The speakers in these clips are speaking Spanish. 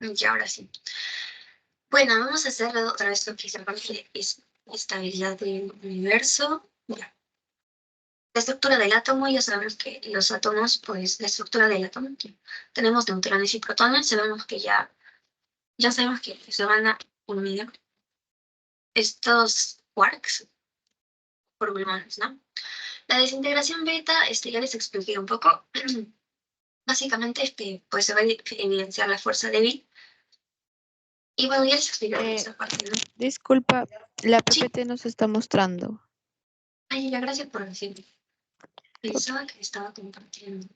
Y ahora sí. Bueno, vamos a hacer otra vez lo que es la parte de estabilidad del universo. Ya. La estructura del átomo, ya sabemos que los átomos, pues la estructura del átomo, tenemos neutrones y protones, sabemos que ya sabemos que se van a unir estos quarks por gluones, ¿no? La desintegración beta, ya les expliqué un poco. Básicamente, pues se va a evidenciar la fuerza débil. Y bueno, ya les explicaré esa parte, ¿no? Disculpa, la Sí. PPT nos está mostrando. Ay, ya, gracias por decirme. Pensaba que estaba compartiendo.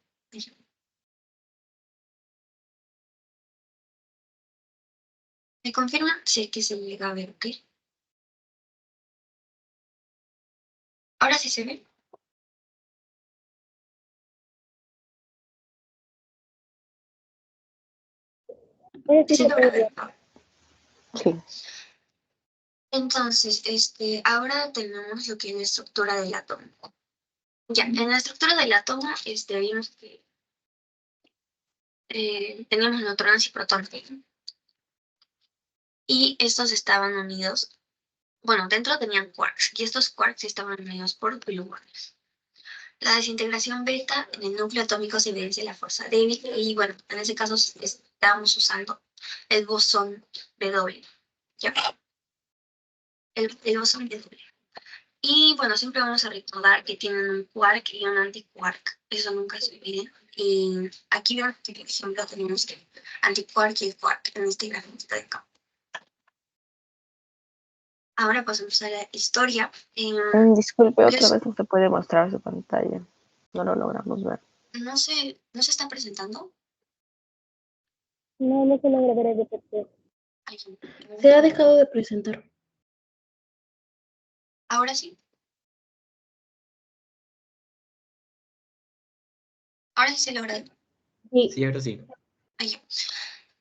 ¿Me confirma? Sí, que se llega a ver, ¿ok? Ahora sí se ve. Sí logra ver. Sí. Entonces, ahora tenemos lo que es la estructura del átomo. Ya, en la estructura del átomo, vimos que teníamos neutrones y protones. Y estos estaban unidos, bueno, dentro tenían quarks, y estos quarks estaban unidos por gluones. La desintegración beta en el núcleo atómico se evidencia la fuerza débil, y bueno, en ese caso estábamos usando el bosón W, ¿ya? El bosón W. Y bueno, siempre vamos a recordar que tienen un quark y un antiquark, eso nunca se olvide. Y aquí vemos que, por ejemplo, tenemos el antiquark y el quark en este gráfico de acá. Ahora pasamos a la historia. Disculpe, otra vez no se puede mostrar su pantalla. No lo logramos ver. ¿No se está presentando? No, no se logra ver el detector. Ay, Se ha dejado de presentar. ahora sí. Ahora sí se logra. Sí, ahora sí. Ay, ya.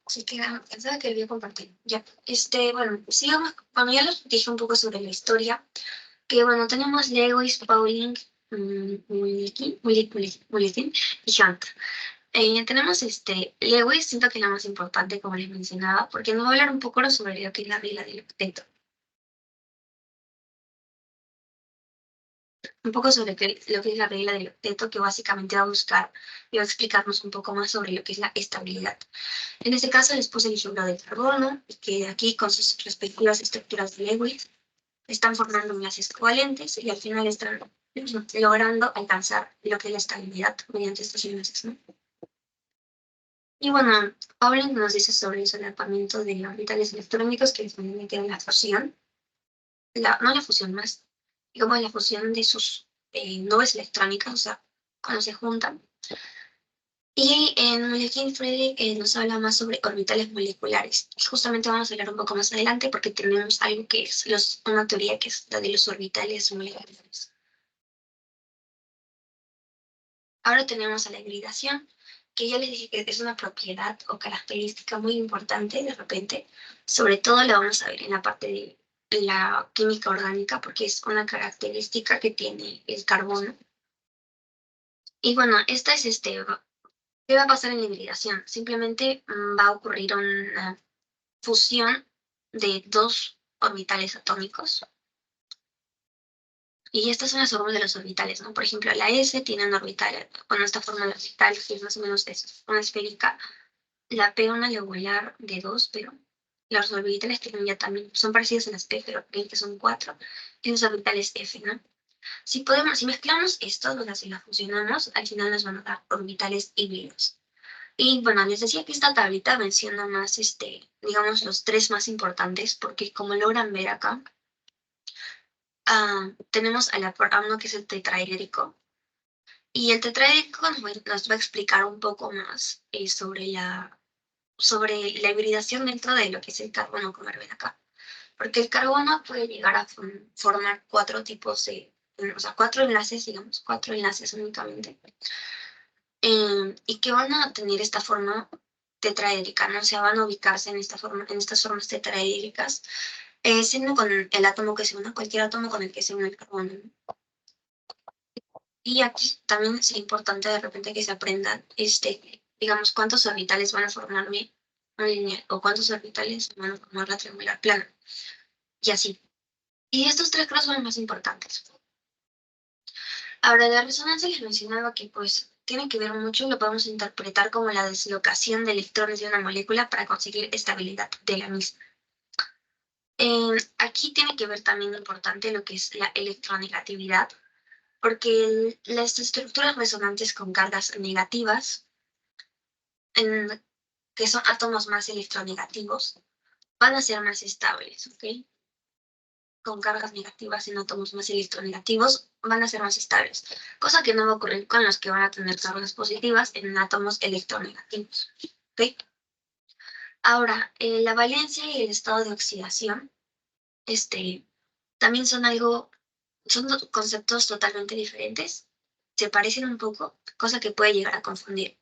Así que pensaba que debía compartir. Ya. Bueno, sigamos. Bueno, ya les dije un poco sobre la historia. Que bueno, tenemos Lewis, Pauling, Mulliken y Hunt. Tenemos Lewis, siento que es la más importante, como les mencionaba, porque nos va a hablar un poco sobre lo que es la regla del octeto. Un poco sobre lo que es la regla del octeto, que básicamente va a buscar y va a explicarnos un poco más sobre lo que es la estabilidad. En este caso les puse el ejemplo del carbono, que aquí con sus respectivas estructuras de Lewis están formando enlaces covalentes y al final están logrando alcanzar lo que es la estabilidad mediante estos enlaces, ¿no? Y bueno, Pauling nos dice sobre el solapamiento de orbitales electrónicos que permiten la fusión, no la fusión más, digamos la fusión de sus nubes electrónicas, o sea, cuando se juntan. Y en Molekin Friedrich nos habla más sobre orbitales moleculares. Y justamente vamos a hablar un poco más adelante porque tenemos algo que es una teoría que es la de los orbitales moleculares. Ahora tenemos a la hibridación, que ya les dije que es una propiedad o característica muy importante de repente. Sobre todo la vamos a ver en la parte de la química orgánica porque es una característica que tiene el carbono. Y bueno, esta es ¿qué va a pasar en la hibridación? Simplemente va a ocurrir una fusión de dos orbitales atómicos. Y estas son las formas de los orbitales, ¿no? Por ejemplo, la S tiene un orbital, con esta forma de orbital, que es más o menos eso, una esférica. La P una lobular de 2, pero los orbitales tienen ya también, son parecidos a las P, pero que son 4. Esos orbitales F, ¿no? Si mezclamos estos, o sea, si las fusionamos, al final nos van a dar orbitales híbridos. Y bueno, les decía que esta tablita menciona más, digamos, los tres más importantes, porque como logran ver acá, tenemos a uno que es el tetraédrico. Y el tetraédrico nos va a explicar un poco más sobre la hibridación dentro de lo que es el carbono, como ven acá. Porque el carbono puede llegar a formar cuatro tipos o sea, cuatro enlaces únicamente. Y que van a tener esta forma tetraédrica, ¿no? O sea, van a ubicarse en estas formas tetraédricas, siendo con el átomo que se una, cualquier átomo con el que se une el carbono, ¿no? Y aquí también es importante de repente que se aprendan, digamos, cuántos orbitales van a formarme lineal o cuántos orbitales van a formar la triangular plana. Y así. Y estos tres creo son los más importantes. Ahora, la resonancia les mencionaba que pues tiene que ver mucho, lo podemos interpretar como la deslocación de electrones de una molécula para conseguir estabilidad de la misma. Aquí tiene que ver también importante lo que es la electronegatividad, porque las estructuras resonantes con cargas negativas, que son átomos más electronegativos, van a ser más estables, ¿ok? Con cargas negativas en átomos más electronegativos van a ser más estables, cosa que no va a ocurrir con los que van a tener cargas positivas en átomos electronegativos, ¿ok? Ahora, la valencia y el estado de oxidación, también son conceptos totalmente diferentes, se parecen un poco, cosa que puede llegar a confundir.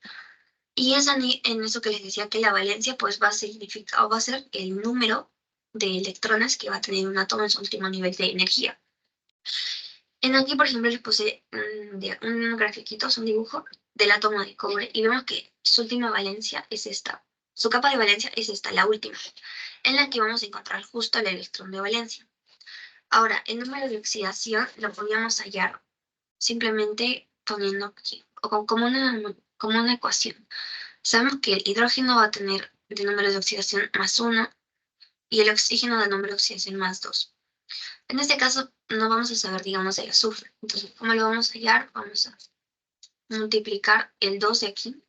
Y es en eso que les decía que la valencia pues va a significar o va a ser el número de electrones que va a tener un átomo en su último nivel de energía. Aquí, por ejemplo, les puse un grafiquito, es un dibujo del átomo de cobre y vemos que su última valencia es esta. Su capa de valencia es esta, la última, en la que vamos a encontrar justo el electrón de valencia. Ahora, el número de oxidación lo podríamos hallar simplemente poniendo aquí, o como una ecuación. Sabemos que el hidrógeno va a tener de número de oxidación más 1 y el oxígeno de número de oxidación más 2. En este caso no vamos a saber, digamos, el azufre. Entonces, ¿cómo lo vamos a hallar? Vamos a multiplicar el 2 de aquí,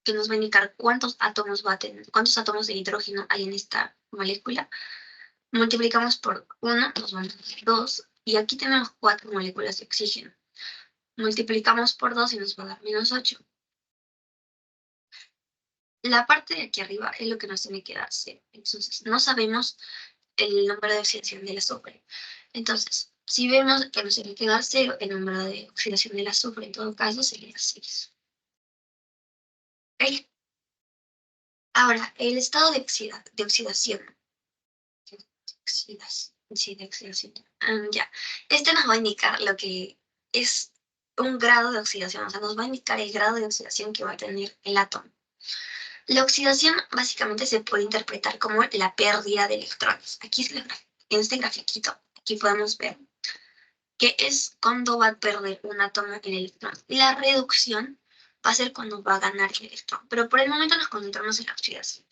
que nos va a indicar cuántos átomos cuántos átomos de hidrógeno hay en esta molécula. Multiplicamos por 1, nos van a dar 2, y aquí tenemos 4 moléculas de oxígeno. Multiplicamos por 2 y nos va a dar menos 8. La parte de aquí arriba es lo que nos tiene que dar 0. Entonces, no sabemos el número de oxidación del azufre. Entonces, si vemos que nos tiene que dar 0, el número de oxidación del azufre en todo caso sería 6. ¿Okay? Ahora, el estado de oxidación. Sí, de oxidación. Ya. Nos va a indicar lo que es un grado de oxidación, o sea, nos va a indicar el grado de oxidación que va a tener el átomo. La oxidación básicamente se puede interpretar como la pérdida de electrones. Aquí en este grafiquito, aquí podemos ver que es cuando va a perder un átomo el electrón. La reducción va a ser cuando va a ganar el electrón, pero por el momento nos concentramos en la oxidación.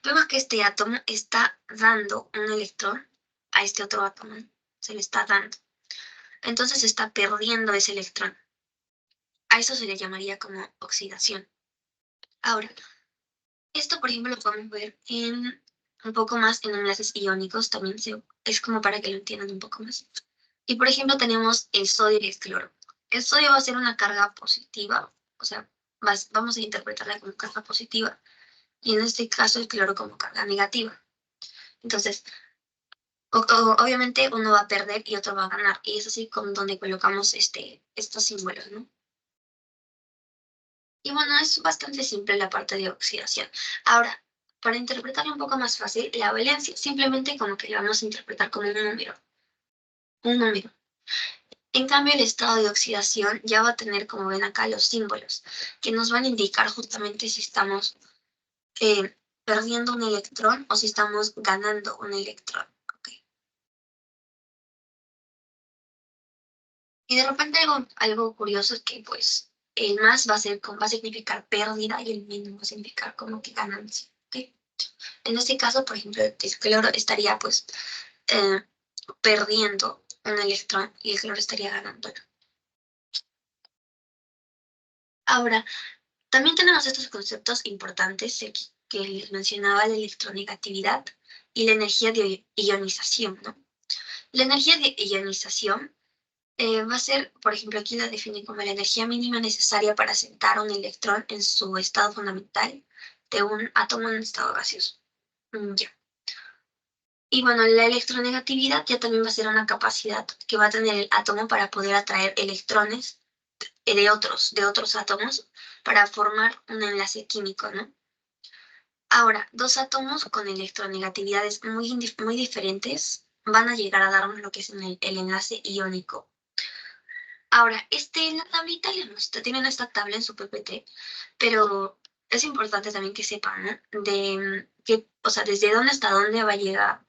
Vemos que este átomo está dando un electrón a este otro átomo, se le está dando. Entonces está perdiendo ese electrón. A eso se le llamaría como oxidación. Ahora, esto, por ejemplo, lo podemos ver un poco más en enlaces iónicos, también es como para que lo entiendan un poco más. Y, por ejemplo, tenemos el sodio y el cloro. El sodio va a ser una carga positiva, o sea, vamos a interpretarla como carga positiva, y en este caso el cloro como carga negativa. Entonces, obviamente uno va a perder y otro va a ganar, y es así como donde colocamos estos símbolos, ¿no? Y bueno, es bastante simple la parte de oxidación. Ahora, para interpretarlo un poco más fácil, la valencia simplemente como que la vamos a interpretar como un número. Un número. En cambio, el estado de oxidación ya va a tener, como ven acá, los símbolos, que nos van a indicar justamente si estamos perdiendo un electrón o si estamos ganando un electrón. ¿Okay? Y de repente algo curioso es que pues el más va a significar pérdida y el menos va a significar como que ganancia. ¿Okay? En este caso, por ejemplo, el cloro estaría pues perdiendo un electrón y el cloro estaría ganándolo. Ahora, también tenemos estos conceptos importantes que les mencionaba, la electronegatividad y la energía de ionización, ¿no? La energía de ionización va a ser, por ejemplo, aquí la define como la energía mínima necesaria para asentar un electrón en su estado fundamental de un átomo en estado gaseoso. Ya. Y bueno, la electronegatividad ya también va a ser una capacidad que va a tener el átomo para poder atraer electrones de otros átomos para formar un enlace químico, ¿no? Ahora, dos átomos con electronegatividades muy diferentes van a llegar a darnos lo que es el enlace iónico. Ahora, en la tablita tienen esta tabla en su PPT, pero es importante también que sepan, ¿no? De que, o sea, desde dónde hasta dónde va a llegar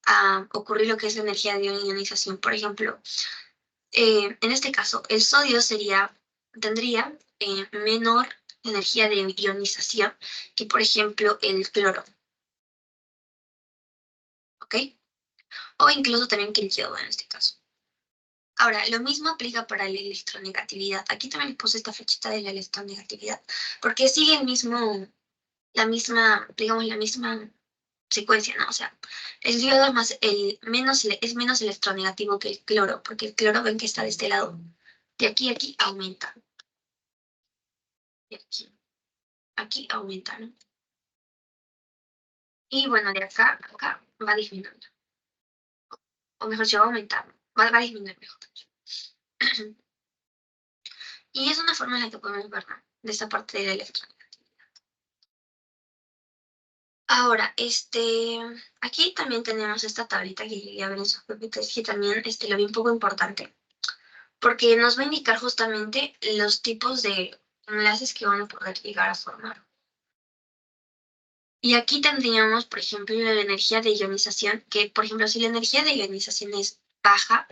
a ocurrir lo que es la energía de ionización. Por ejemplo, en este caso, el sodio tendría menor energía de ionización que, por ejemplo, el cloro. ¿Ok? O incluso también que el yodo en este caso. Ahora, lo mismo aplica para la electronegatividad. Aquí también puse esta flechita de la electronegatividad, porque sigue la misma secuencia, ¿no? O sea, el yodo es menos electronegativo que el cloro, porque el cloro, ven que está de este lado. De aquí a aquí aumenta. De aquí aumenta, ¿no? Y bueno, de acá a acá va disminuyendo. O mejor, se va aumentando. Va a disminuir, mejor dicho. Y es una forma en la que podemos ver, ¿no? De esta parte de la electronegatividad. Ahora, aquí también tenemos esta tablita que llegué a ver en sus PPTs, que también lo vi un poco importante, porque nos va a indicar justamente los tipos de enlaces que van a poder llegar a formar. Y aquí tendríamos, por ejemplo, la energía de ionización, que, por ejemplo, si la energía de ionización es baja,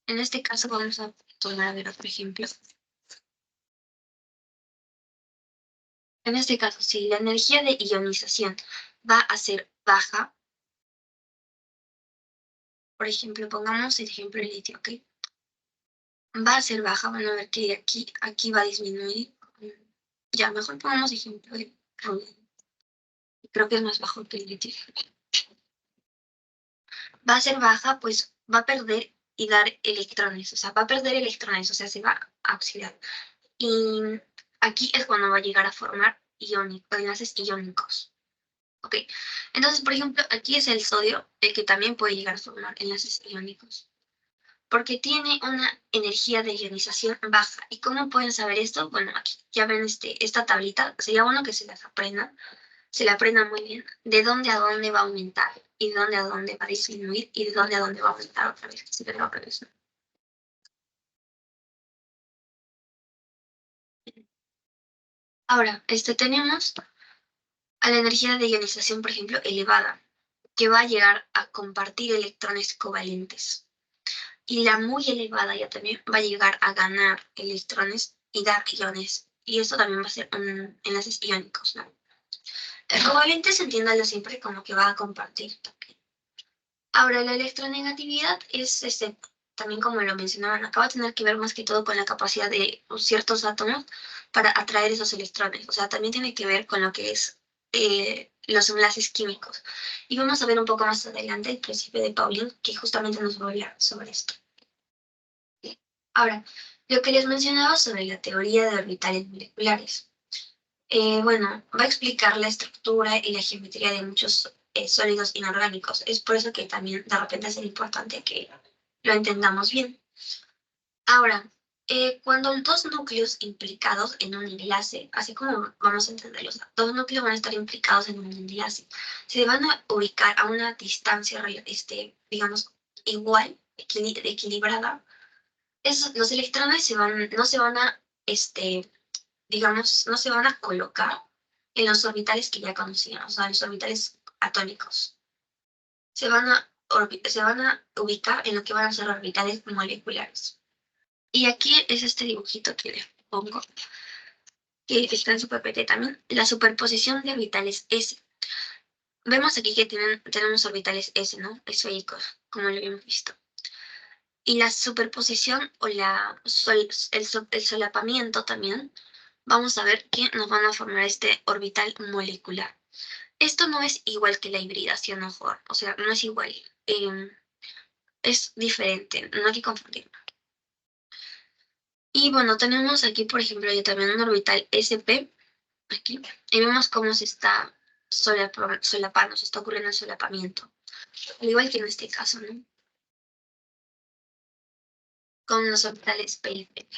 en este caso vamos a tomar a ver otro ejemplo. En este caso, si la energía de ionización va a ser baja, por ejemplo, pongamos el ejemplo del litio, ¿ok? Va a ser baja, van a ver que aquí va a disminuir. Ya, mejor pongamos ejemplo de rudio. Creo que es más bajo que el litio. Va a ser baja, pues va a perder y dar electrones, o sea, va a perder electrones, o sea, se va a oxidar. Y aquí es cuando va a llegar a formar enlaces iónicos. Ok, entonces, por ejemplo, aquí es el sodio, el que también puede llegar a formar enlaces iónicos, porque tiene una energía de ionización baja. ¿Y cómo pueden saber esto? Bueno, aquí ya ven esta tablita, sería bueno que se la aprendan muy bien, de dónde a dónde va a aumentar, y de dónde a dónde va a disminuir, y de dónde a dónde va a aumentar otra vez, si ven otra vez, ¿no? Ahora, tenemos a la energía de ionización, por ejemplo, elevada, que va a llegar a compartir electrones covalentes. Y la muy elevada ya también va a llegar a ganar electrones y dar iones. Y esto también va a ser enlaces iónicos, ¿no? El covalente se entiende siempre como que va a compartir también. Ahora, la electronegatividad es también como lo mencionaban, acá va a tener que ver más que todo con la capacidad de ciertos átomos para atraer esos electrones. O sea, también tiene que ver con lo que es los enlaces químicos. Y vamos a ver un poco más adelante el principio de Pauling, que justamente nos va a hablar sobre esto. Ahora, lo que les mencionaba sobre la teoría de orbitales moleculares. Bueno, va a explicar la estructura y la geometría de muchos sólidos inorgánicos. Es por eso que también de repente es importante que lo entendamos bien. Ahora, cuando dos núcleos implicados en un enlace, así como vamos a entenderlos, dos núcleos van a estar implicados en un enlace, se van a ubicar a una distancia, digamos, igual, equilibrada. Los electrones no se van a, digamos, no se van a colocar en los orbitales que ya conocíamos, o sea, los orbitales atómicos. Se van a ubicar en lo que van a ser orbitales moleculares. Y aquí es este dibujito que les pongo, que está en su PPT también, la superposición de orbitales S. Vemos aquí que tenemos orbitales S, ¿no? Esféricos, como lo habíamos visto. Y la superposición o el solapamiento también, vamos a ver que nos van a formar este orbital molecular. Esto no es igual que la hibridación, ojo, o sea, no es igual. Es diferente, no hay que confundir. Y bueno, tenemos aquí, por ejemplo, ya también un orbital SP, aquí, y vemos cómo se está solapando, se está ocurriendo el solapamiento. Al igual que en este caso, ¿no? Con los orbitales PIP.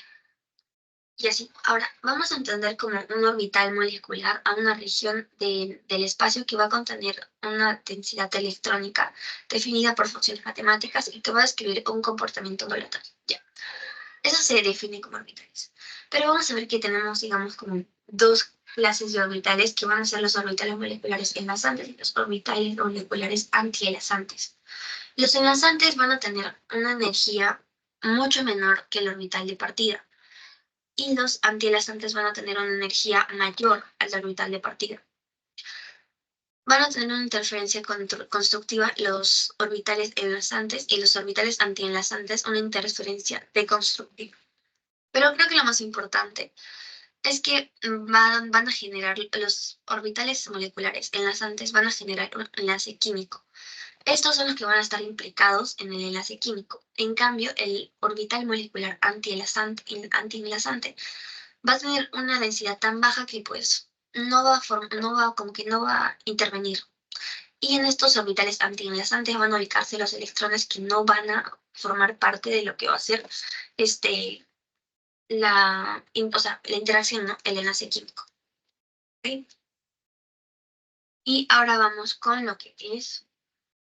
Y así, ahora vamos a entender como un orbital molecular a una región del espacio que va a contener una densidad electrónica definida por funciones matemáticas y que va a describir un comportamiento volatorio. Ya. Eso se define como orbitales. Pero vamos a ver que tenemos, digamos, como dos clases de orbitales que van a ser los orbitales moleculares enlazantes y los orbitales moleculares antienlazantes. Los enlazantes van a tener una energía mucho menor que el orbital de partida y los antienlazantes van a tener una energía mayor al orbital de partida. Van a tener una interferencia constructiva los orbitales enlazantes y los orbitales antienlazantes una interferencia deconstructiva. Pero creo que lo más importante es que van a generar, los orbitales moleculares enlazantes van a generar un enlace químico. Estos son los que van a estar implicados en el enlace químico. En cambio, el orbital molecular antienlazante va a tener una densidad tan baja que pues no va a intervenir. Y en estos orbitales antienlazantes van a ubicarse los electrones que no van a formar parte de lo que va a ser la interacción, ¿no? El enlace químico. ¿Okay? Y ahora vamos con lo que es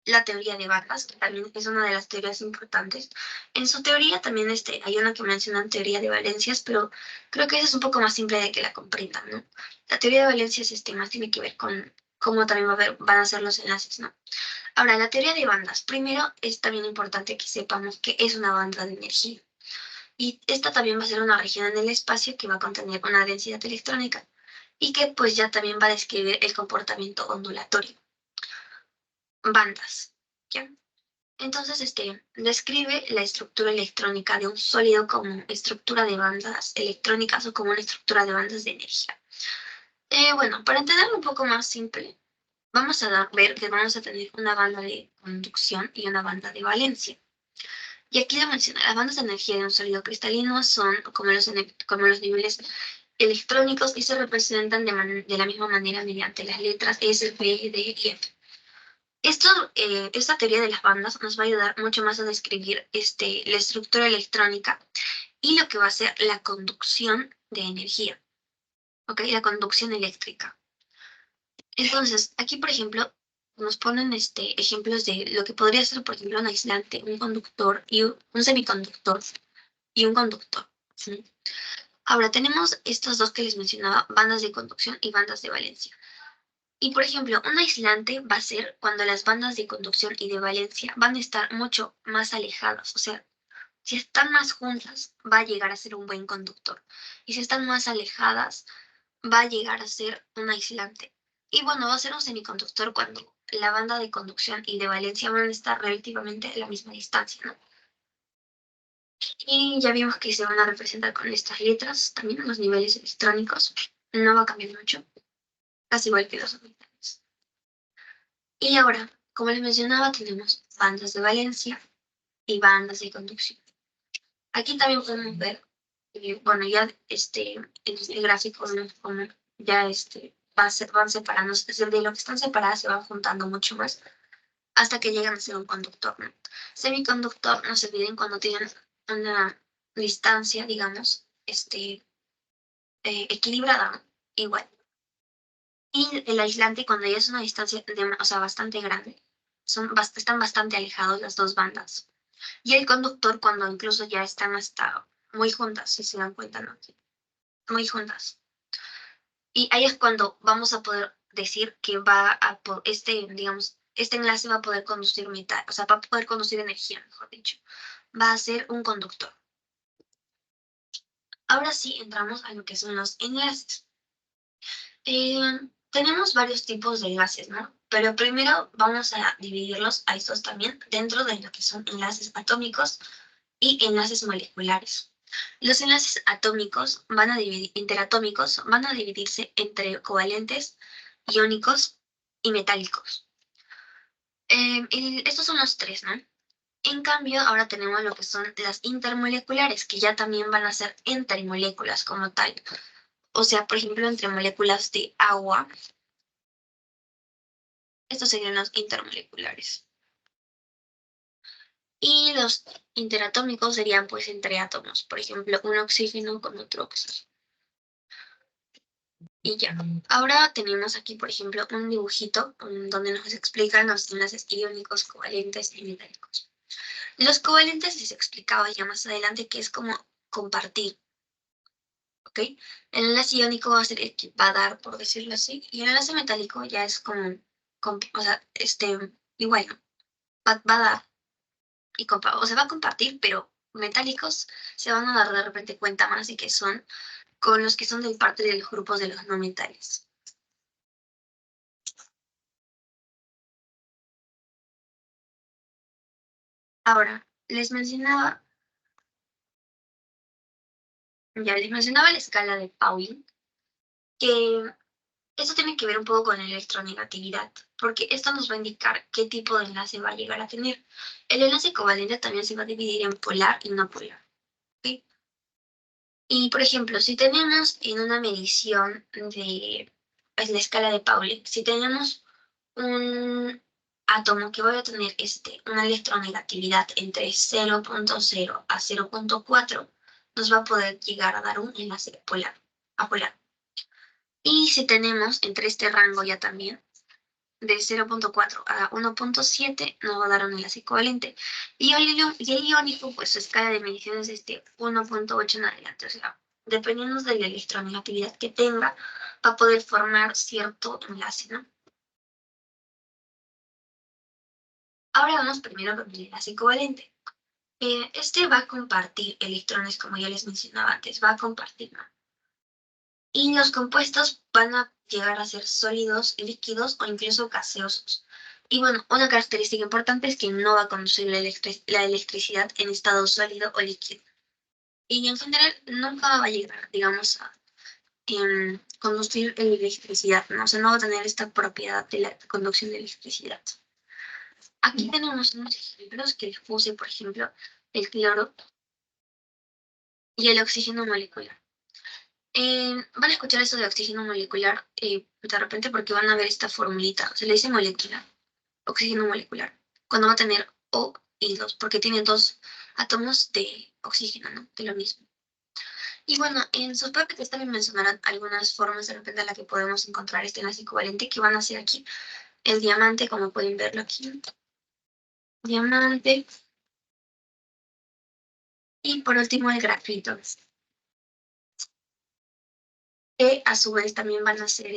la teoría de bandas, que también es una de las teorías importantes. En su teoría también hay una que mencionan teoría de valencias, pero creo que esa es un poco más simple de que la comprendan, ¿no? La teoría de valencias más tiene que ver con cómo también van a ser los enlaces, ¿no? Ahora, la teoría de bandas. Primero, es también importante que sepamos qué es una banda de energía. Y esta también va a ser una región en el espacio que va a contener una densidad electrónica y que pues ya también va a describir el comportamiento ondulatorio. Bandas, ¿ya? Entonces, describe la estructura electrónica de un sólido como estructura de bandas electrónicas o como una estructura de bandas de energía. Bueno, para entenderlo un poco más simple, vamos a ver que vamos a tener una banda de conducción y una banda de valencia. Y aquí lo menciona, las bandas de energía de un sólido cristalino son como los niveles electrónicos y se representan de la misma manera mediante las letras S, P, D y F. Esta teoría de las bandas nos va a ayudar mucho más a describir la estructura electrónica y lo que va a ser la conducción de energía, ¿ok? La conducción eléctrica. Entonces, aquí, por ejemplo, nos ponen ejemplos de lo que podría ser, por ejemplo, un aislante, un conductor y un semiconductor y un conductor. ¿Sí? Ahora, tenemos estos dos que les mencionaba, bandas de conducción y bandas de valencia. Y, por ejemplo, un aislante va a ser cuando las bandas de conducción y de valencia van a estar mucho más alejadas. O sea, si están más juntas, va a llegar a ser un buen conductor. Y si están más alejadas, va a llegar a ser un aislante. Y bueno, va a ser un semiconductor cuando la banda de conducción y de valencia van a estar relativamente a la misma distancia, ¿no? Y ya vimos que se van a representar con estas letras, también los niveles electrónicos. No va a cambiar mucho, casi igual que los orbitales. Y ahora, como les mencionaba, tenemos bandas de valencia y bandas de conducción. Aquí también podemos ver, bueno, ya en este gráfico vemos como ya van separándose, es decir, de lo que están separadas se van juntando mucho más hasta que llegan a ser un conductor, ¿no? Semiconductor, no se olviden cuando tienen una distancia, digamos, equilibrada, ¿no? Igual. Y el aislante, cuando ya es una distancia bastante grande, están bastante alejados las dos bandas. Y el conductor, cuando incluso ya están hasta muy juntas, si se dan cuenta, ¿no? Muy juntas. Y ahí es cuando vamos a poder decir que digamos, este enlace va a poder conducir metal, o sea, va a poder conducir energía, mejor dicho. Va a ser un conductor. Ahora sí entramos a lo que son los enlaces. Tenemos varios tipos de enlaces, ¿no? Pero primero vamos a dividirlos a estos también dentro de lo que son enlaces atómicos y enlaces moleculares. Los enlaces interatómicos van a dividirse entre covalentes, iónicos y metálicos. Estos son los tres, ¿no? En cambio, ahora tenemos lo que son las intermoleculares, que ya también van a ser entre moléculas como tal. O sea, por ejemplo, entre moléculas de agua. Estos serían los intermoleculares. Y los interatómicos serían pues entre átomos. Por ejemplo, un oxígeno con otro oxígeno. Y ya. Ahora tenemos aquí, por ejemplo, un dibujito donde nos explican los enlaces iónicos, covalentes y metálicos. Los covalentes les explicaba ya más adelante que es como compartir. ¿Ok? El enlace iónico va a ser el que va a dar, por decirlo así, y el enlace metálico ya es como, o sea, igual, ¿no? Va a dar, o sea, va a compartir, pero metálicos se van a dar de repente cuenta más de que son con los que son de parte de los grupos de los no metales. Ahora, les mencionaba la escala de Pauling, que eso tiene que ver un poco con la electronegatividad, porque esto nos va a indicar qué tipo de enlace va a llegar a tener. El enlace covalente también se va a dividir en polar y no polar. ¿Okay? Y, por ejemplo, si tenemos en una medición de la escala de Pauling, si tenemos un átomo que va a tener una electronegatividad entre 0.0 a 0.4, nos va a poder llegar a dar un enlace polar, a polar. Y si tenemos entre este rango ya también, de 0.4 a 1.7, nos va a dar un enlace covalente. Y el iónico, pues su escala de mediciones es de 1.8 en adelante. O sea, dependiendo de la electronegatividad que tenga, va a poder formar cierto enlace, ¿no? Ahora vamos primero con el enlace covalente. Este va a compartir electrones, como ya les mencionaba antes, va a compartir, ¿no? Y los compuestos van a llegar a ser sólidos, líquidos o incluso gaseosos. Y bueno, una característica importante es que no va a conducir la electricidad en estado sólido o líquido. Y en general nunca va a llegar, digamos, a conducir electricidad, ¿no? O sea, no va a tener esta propiedad de la conducción de electricidad. Aquí tenemos unos ejemplos que les puse, por ejemplo, el cloro y el oxígeno molecular. Van a escuchar eso de oxígeno molecular de repente porque van a ver esta formulita. Se le dice molecular, oxígeno molecular, cuando va a tener O y 2, porque tiene dos átomos de oxígeno, ¿no? De lo mismo. Y bueno, en sus prácticas también mencionarán algunas formas de repente en las que podemos encontrar este enlace covalente que van a ser aquí el diamante, como pueden verlo aquí. Diamante. Y por último el grafito, que a su vez también van a ser,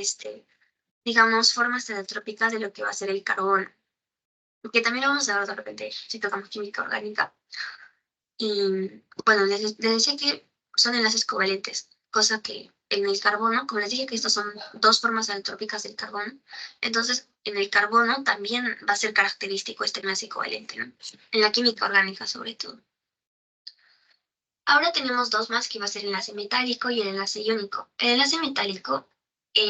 digamos, formas electrópicas de lo que va a ser el carbón, que también lo vamos a ver de repente si tocamos química orgánica. Y bueno, les decía que son enlaces covalentes, cosa que en el carbono, como les dije que estos son dos formas electrópicas del carbono, entonces en el carbono también va a ser característico este enlace covalente, ¿no? En la química orgánica sobre todo. Ahora tenemos dos más, que va a ser el enlace metálico y el enlace iónico. El enlace metálico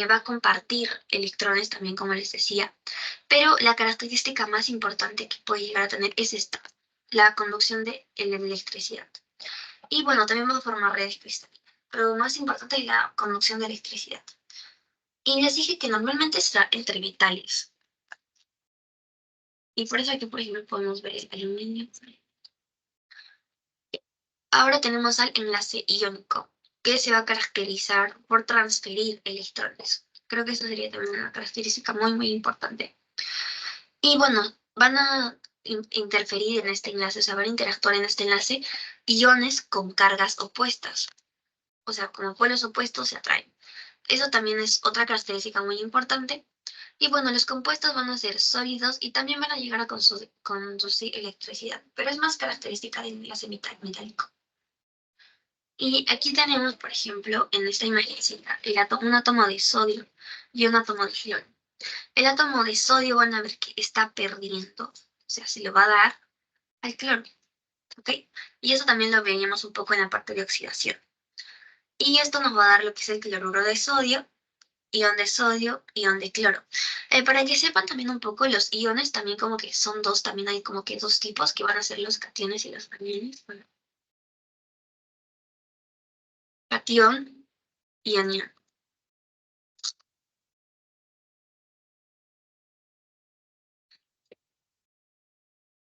va a compartir electrones también, como les decía, pero la característica más importante que puede llegar a tener es esta, la conducción de la electricidad. Y bueno, también va a formar redes cristalinas, pero más importante es la conducción de electricidad. Y les dije que normalmente está entre metales. Y por eso aquí, por ejemplo, podemos ver el aluminio. Ahora tenemos al enlace iónico, que se va a caracterizar por transferir electrones. Creo que eso sería también una característica muy, muy importante. Y bueno, van a interferir en este enlace, o sea, van a interactuar en este enlace iones con cargas opuestas. O sea, como polos opuestos se atraen. Eso también es otra característica muy importante. Y bueno, los compuestos van a ser sólidos y también van a llegar a conducir electricidad, pero es más característica del enlace metálico. Y aquí tenemos, por ejemplo, en esta imagencita, un átomo de sodio y un átomo de cloro. El átomo de sodio van a ver que está perdiendo, o sea, se lo va a dar al cloro, ¿ok? Y eso también lo veíamos un poco en la parte de oxidación. Y esto nos va a dar lo que es el cloruro de sodio, ion de cloro. Para que sepan también un poco, los iones también como que son dos, también hay como que dos tipos que van a ser los cationes y los aniones. Bueno, cation y anión.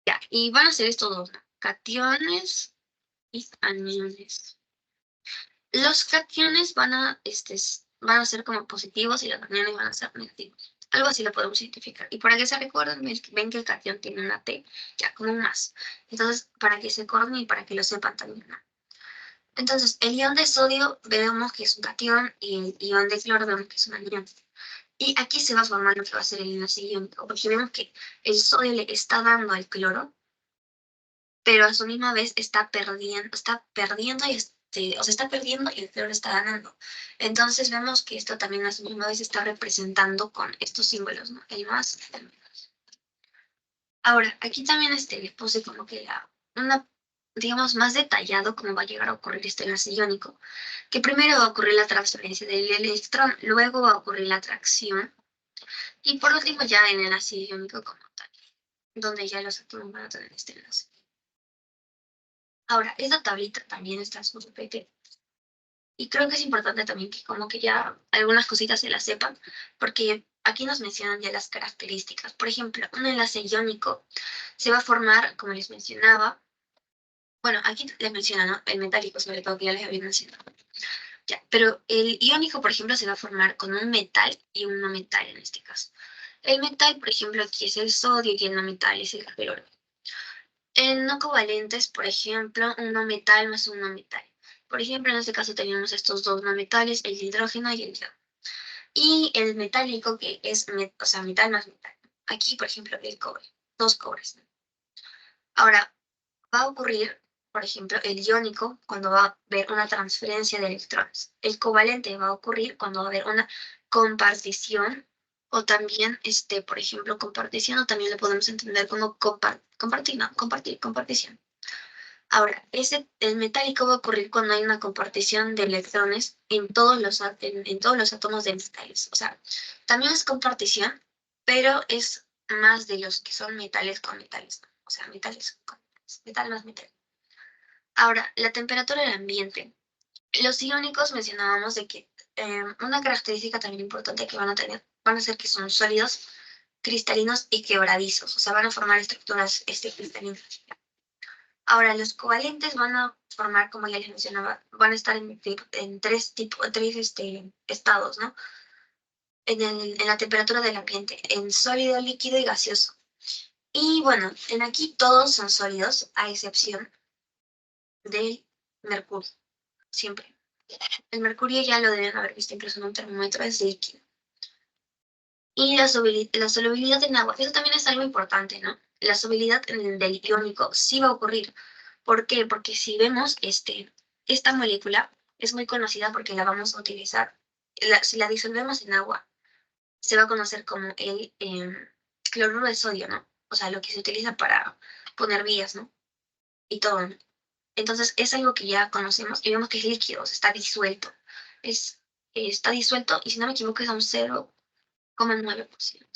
Ya, y van a ser estos dos, ¿no? Cationes y aniones. Los cationes van a ser como positivos y los aniones van a ser negativos. Algo así lo podemos identificar. Y para que se recuerden, ven que el cation tiene una T, ya como un más. Entonces, para que se acuerden y para que lo sepan también, ¿no? Entonces, el ion de sodio vemos que es un cation y el ion de cloro vemos que es un anión. Y aquí se va a formar lo que va a ser el enlace iónico, porque vemos que el sodio le está dando al cloro, pero a su misma vez está perdiendo o sea, está perdiendo y el cloro está ganando. Entonces vemos que esto también a su misma vez está representando con estos símbolos, ¿no? El más y el menos. Ahora, aquí también les puse como que digamos, más detallado cómo va a llegar a ocurrir este enlace iónico, que primero va a ocurrir la transferencia del electrón, luego va a ocurrir la atracción, y por último ya en el enlace iónico como tal, donde ya los átomos van a tener este enlace. Ahora, esta tablita también está súper pequeña. Y creo que es importante también que como que ya algunas cositas se las sepan, porque aquí nos mencionan ya las características. Por ejemplo, un enlace iónico se va a formar, como les mencionaba, bueno, aquí les mencionan, ¿no? El metálico, sobre todo, que ya les había mencionado. Ya, pero el iónico, por ejemplo, se va a formar con un metal y un no metal en este caso. El metal, por ejemplo, aquí es el sodio y el no metal es el cloro. En no covalentes, por ejemplo, un no metal más un no metal. Por ejemplo, en este caso tenemos estos dos no metales, el hidrógeno y el hidrógeno. Y el metálico, que es, o sea, metal más metal. Aquí, por ejemplo, el cobre, dos cobres. Ahora, va a ocurrir, por ejemplo, el iónico cuando va a haber una transferencia de electrones. El covalente va a ocurrir cuando va a haber una compartición o también, por ejemplo, compartición o también lo podemos entender como compartir, no, compartición. Ahora, el metálico va a ocurrir cuando hay una compartición de electrones en todos los átomos de metales. O sea, también es compartición, pero es más de los que son metales con metales, ¿no? O sea, metales con metales, metal más metal. Ahora, la temperatura del ambiente. Los iónicos mencionábamos de que una característica también importante que van a tener, van a ser que son sólidos, cristalinos y quebradizos. O sea, van a formar estructuras cristalinas. Ahora, los covalentes van a formar, como ya les mencionaba, van a estar en tres estados, ¿no? En la temperatura del ambiente, en sólido, líquido y gaseoso. Y bueno, en aquí todos son sólidos, a excepción del mercurio, siempre. El mercurio ya lo deben haber visto incluso en un termómetro, es líquido. Y la solubilidad en agua, eso también es algo importante, ¿no? La solubilidad del iónico sí va a ocurrir. ¿Por qué? Porque si vemos esta molécula, es muy conocida porque la vamos a utilizar. Si la disolvemos en agua, se va a conocer como el cloruro de sodio, ¿no? O sea, lo que se utiliza para poner vías, ¿no? Y todo, ¿no? Entonces, es algo que ya conocemos y vemos que es líquido, o sea, está disuelto. Está disuelto y si no me equivoco es a un 0,9%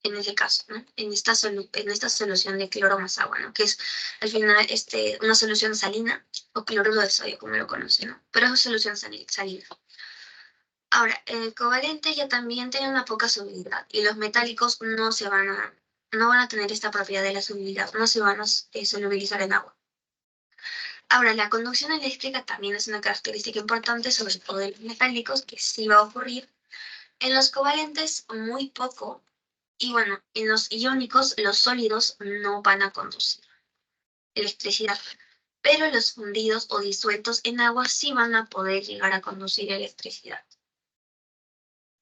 en ese caso, ¿no? En esta solución de cloro más agua, ¿no? Que es al final una solución salina o cloruro de sodio, como lo conocen, ¿no? Pero es solución salina. Ahora, el covalente ya también tiene una poca solubilidad y los metálicos no van a tener esta propiedad de la solubilidad, no se van a solubilizar en agua. Ahora, la conducción eléctrica también es una característica importante, sobre todo de los metálicos, que sí va a ocurrir. En los covalentes, muy poco. Y bueno, en los iónicos, los sólidos no van a conducir electricidad, pero los fundidos o disueltos en agua sí van a poder llegar a conducir electricidad.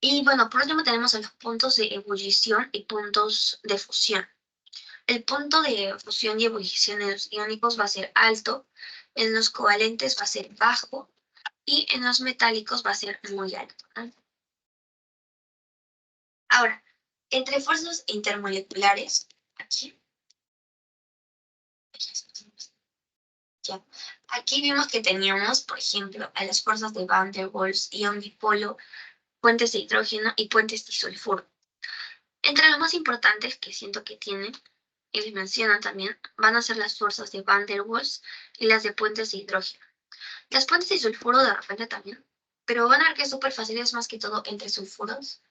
Y bueno, por último tenemos los puntos de ebullición y puntos de fusión. El punto de fusión y ebullición en los iónicos va a ser alto, en los covalentes va a ser bajo y en los metálicos va a ser muy alto, ¿no? Ahora, entre fuerzas intermoleculares, aquí, ya, aquí vimos que teníamos, por ejemplo, a las fuerzas de Van der Waals, ion dipolo, puentes de hidrógeno y puentes de sulfuro. Entre los más importantes que siento que tienen, y les mencionan también, van a ser las fuerzas de Van der Waals y las de puentes de hidrógeno. Las puentes de sulfuro de repente también, pero van a ver que es súper fácil, es más que todo entre sulfuros,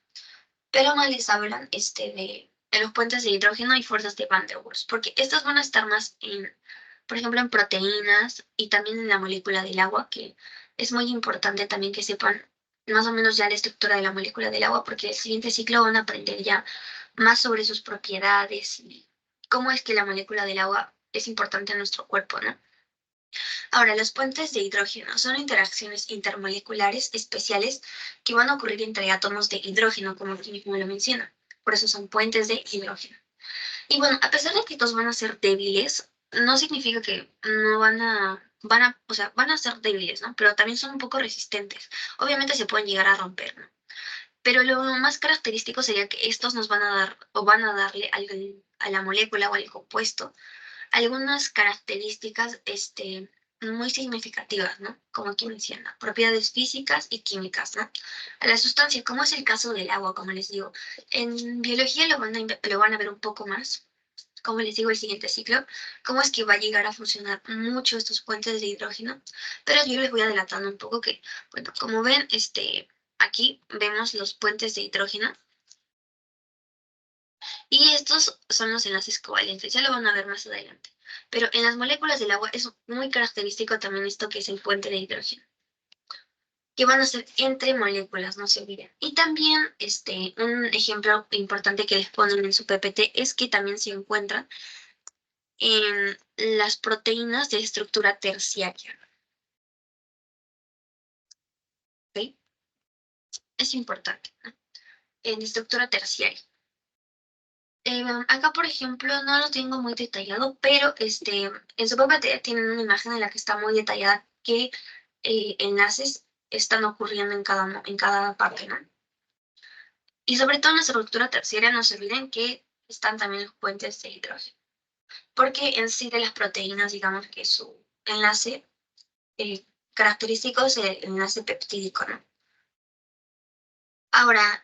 pero más les hablan de los puentes de hidrógeno y fuerzas de Van der Waals, porque estas van a estar más por ejemplo, en proteínas y también en la molécula del agua, que es muy importante también que sepan más o menos ya la estructura de la molécula del agua, porque el siguiente ciclo van a aprender ya más sobre sus propiedades y cómo es que la molécula del agua es importante en nuestro cuerpo, ¿no? Ahora, los puentes de hidrógeno son interacciones intermoleculares especiales que van a ocurrir entre átomos de hidrógeno, como aquí mismo lo menciona. Por eso son puentes de hidrógeno. Y bueno, a pesar de que estos van a ser débiles, no significa que no o sea, van a ser débiles, ¿no? Pero también son un poco resistentes. Obviamente se pueden llegar a romper, ¿no? Pero lo más característico sería que estos nos van a dar, o van a darle a la molécula o al compuesto algunas características muy significativas, ¿no? Como aquí menciona, propiedades físicas y químicas, ¿no? A la sustancia, como es el caso del agua, como les digo. En biología lo van a ver un poco más, como les digo, el siguiente ciclo, cómo es que va a llegar a funcionar mucho estos puentes de hidrógeno, pero yo les voy adelantando un poco que, bueno, como ven, aquí vemos los puentes de hidrógeno, y estos son los enlaces covalentes, ya lo van a ver más adelante. Pero en las moléculas del agua es muy característico también esto que es el puente de hidrógeno, que van a ser entre moléculas, no se olviden. Y también un ejemplo importante que les ponen en su PPT es que también se encuentran en las proteínas de estructura terciaria. ¿Ok? Es importante, ¿no? En estructura terciaria. Acá, por ejemplo, no lo tengo muy detallado, pero en su PPT tienen una imagen en la que está muy detallada qué enlaces están ocurriendo en cada parte, ¿no? Y sobre todo en la estructura terciaria, no se olviden que están también los puentes de hidrógeno, porque en sí de las proteínas, digamos que su enlace característico es el enlace peptídico, ¿no? Ahora,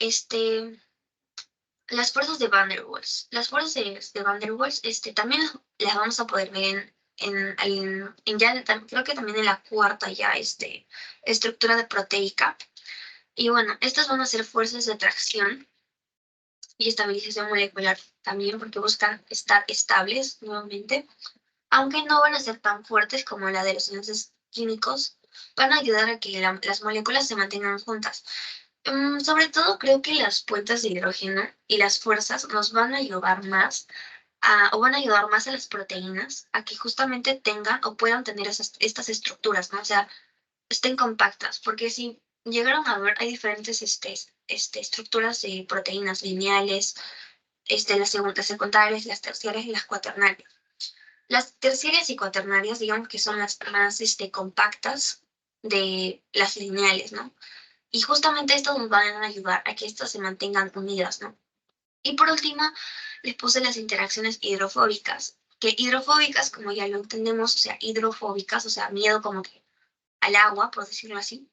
las fuerzas de Van der Waals. Las fuerzas de Van der Waals también las vamos a poder ver creo que también en la cuarta ya estructura de proteica. Y bueno, estas van a ser fuerzas de atracción y estabilización molecular también porque buscan estar estables nuevamente, aunque no van a ser tan fuertes como la de los enlaces químicos, van a ayudar a que las moléculas se mantengan juntas. Sobre todo creo que las puentes de hidrógeno y las fuerzas nos van a ayudar más o van a ayudar más a las proteínas a que justamente tengan o puedan tener estas estructuras, ¿no? O sea, estén compactas, porque si llegaron a ver, hay diferentes estructuras de proteínas lineales, las secundarias, las terciarias y las cuaternarias. Las terciarias y cuaternarias, digamos que son las más compactas de las lineales, ¿no? Y justamente esto nos van a ayudar a que estas se mantengan unidas, ¿no? Y por último, les puse las interacciones hidrofóbicas, que hidrofóbicas, como ya lo entendemos, o sea, hidrofóbicas, o sea, miedo como que al agua, por decirlo así.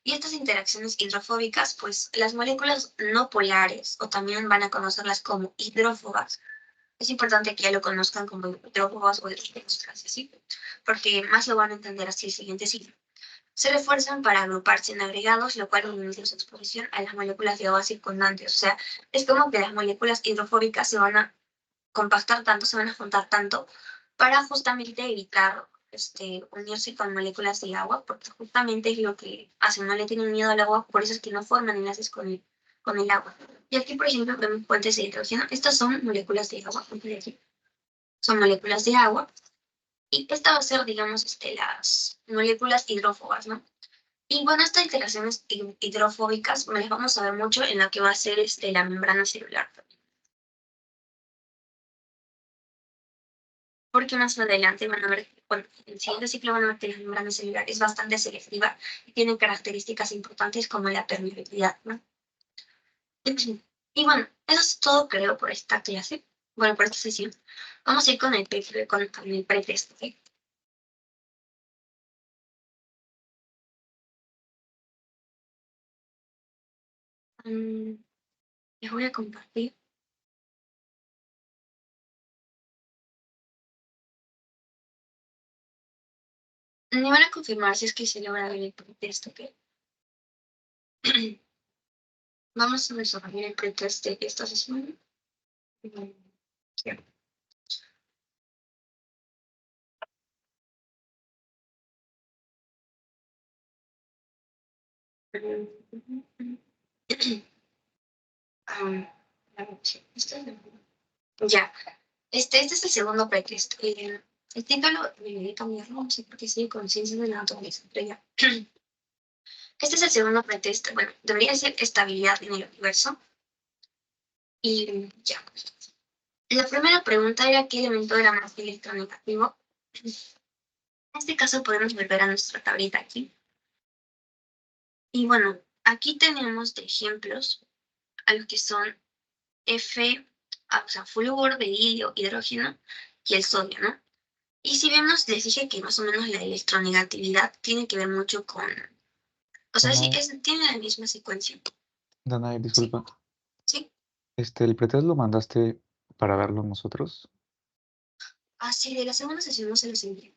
Y estas interacciones hidrofóbicas, pues las moléculas no polares, o también van a conocerlas como hidrófobas. Es importante que ya lo conozcan como hidrófobas o hidrófobas, ¿sí? Porque más lo van a entender así el siguiente ciclo. Se refuerzan para agruparse en agregados, lo cual minimiza su exposición a las moléculas de agua circundantes. O sea, es como que las moléculas hidrofóbicas se van a compactar tanto, se van a juntar tanto, para justamente evitar unirse con moléculas de agua, porque justamente es lo que hacen, no le tienen miedo al agua, por eso es que no forman enlaces con el agua. Y aquí, por ejemplo, vemos puentes de hidrógeno. Estas son moléculas de agua, son moléculas de agua. Y esta va a ser, digamos, las moléculas hidrófobas, ¿no? Y bueno, estas interacciones hidrofóbicas me las vamos a ver mucho en lo que va a ser la membrana celular. Porque más adelante van a ver, bueno, en el siguiente ciclo van a ver que la membrana celular es bastante selectiva y tiene características importantes como la permeabilidad, ¿no? Y bueno, eso es todo creo por esta clase, bueno, por esta sesión. Vamos a ir con el pretest, ¿ok? Les voy a compartir. Me van a confirmar si es que se logra ver el pretest, ¿ok? Vamos a resolver el pretest de esta sesión. Sí. Sí, ya. Este es el segundo pretest. El título debería cambiarlo, no sé por qué sigue con ciencias de la naturaleza, pero ya. Este es el segundo pretexto. Bueno, debería ser estabilidad en el universo. Y ya. La primera pregunta era qué elemento era más electronegativo. En este caso podemos volver a nuestra tablita aquí. Y bueno, aquí tenemos de ejemplos a los que son F, o sea, flúor, berilio, hidrógeno y el sodio, ¿no? Y si vemos, les dije que más o menos la electronegatividad tiene que ver mucho con, o sea, sí, Danae, tiene la misma secuencia. Danae, Sí, disculpa. sí. ¿El pretest lo mandaste para verlo nosotros? Ah, sí, de la segunda sesión no se los envié.